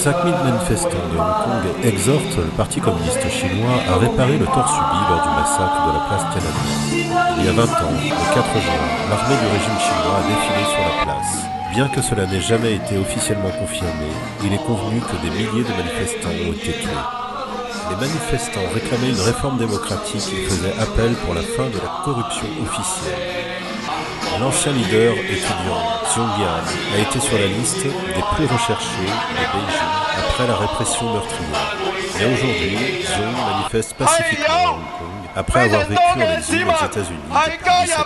5000 manifestants de Hong Kong exhortent le Parti communiste chinois à réparer le tort subi lors du massacre de la place Tiananmen. Il y a 20 ans, le 4 juin, l'armée du régime chinois a défilé sur la place. Bien que cela n'ait jamais été officiellement confirmé, il est convenu que des milliers de manifestants ont été tués. Les manifestants réclamaient une réforme démocratique et faisaient appel pour la fin de la corruption officielle. L'ancien leader étudiant Zhong Yan a été sur la liste des plus recherchés de Beijing après la répression meurtrière. Mais aujourd'hui, Zhong manifeste pacifiquement à Hong Kong après avoir vécu en exil aux États-Unis depuis 17 ans.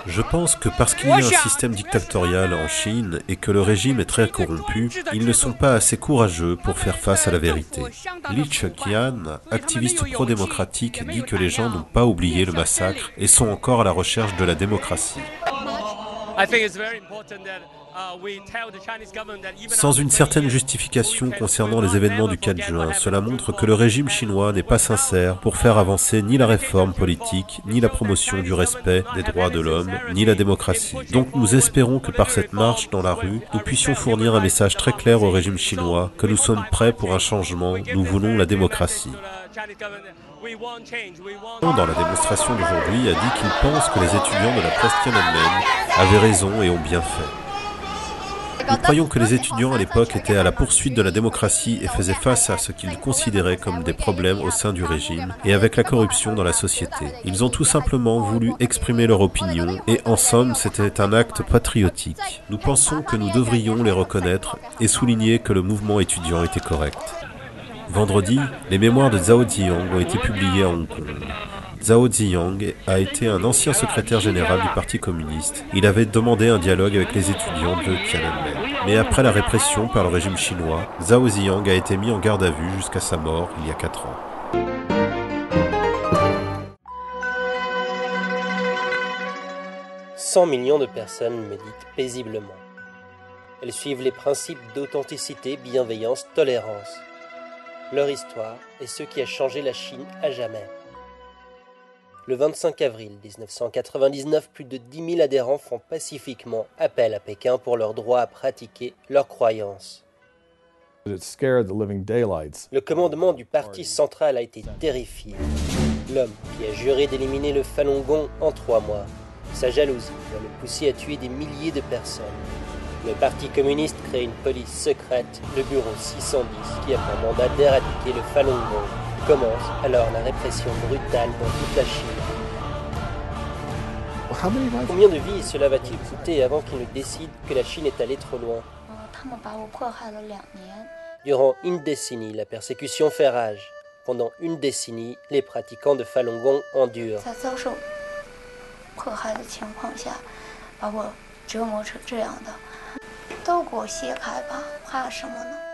Je pense que parce qu'il y a un système dictatorial en Chine et que le régime est très corrompu, ils ne sont pas assez courageux pour faire face à la vérité. Li Keqian, activiste pro-démocratique, dit que les gens n'ont pas oublié le massacre et sont encore à la recherche de la démocratie. Sans une certaine justification concernant les événements du 4 juin, cela montre que le régime chinois n'est pas sincère pour faire avancer ni la réforme politique, ni la promotion du respect des droits de l'homme, ni la démocratie. Donc nous espérons que par cette marche dans la rue, nous puissions fournir un message très clair au régime chinois, que nous sommes prêts pour un changement, nous voulons la démocratie. Dans la démonstration d'aujourd'hui, a dit qu'il pense que les étudiants de la place Tiananmen avaient raison et ont bien fait. Nous croyons que les étudiants à l'époque étaient à la poursuite de la démocratie et faisaient face à ce qu'ils considéraient comme des problèmes au sein du régime et avec la corruption dans la société. Ils ont tout simplement voulu exprimer leur opinion et en somme c'était un acte patriotique. Nous pensons que nous devrions les reconnaître et souligner que le mouvement étudiant était correct. Vendredi, les mémoires de Zhao Ziyang ont été publiées à Hong Kong. Zhao Ziyang a été un ancien secrétaire général du Parti communiste. Il avait demandé un dialogue avec les étudiants de Tiananmen. Mais après la répression par le régime chinois, Zhao Ziyang a été mis en garde à vue jusqu'à sa mort il y a 4 ans. « 100 millions de personnes méditent paisiblement. Elles suivent les principes d'authenticité, bienveillance, tolérance. Leur histoire est ce qui a changé la Chine à jamais. Le 25 avril 1999, plus de 10 000 adhérents font pacifiquement appel à Pékin pour leur droit à pratiquer leurs croyances. Le commandement du parti central a été terrifié. L'homme qui a juré d'éliminer le Falun Gong en 3 mois, sa jalousie va le pousser à tuer des milliers de personnes. Le Parti communiste crée une police secrète, le bureau 610, qui a pour mandat d'éradiquer le Falun Gong. Commence alors la répression brutale dans toute la Chine. Combien de vies cela va-t-il coûter avant qu'ils ne décident que la Chine est allée trop loin? Durant une décennie, la persécution fait rage. Pendant une décennie, les pratiquants de Falun Gong endurent. 都给我卸开吧，怕什么呢？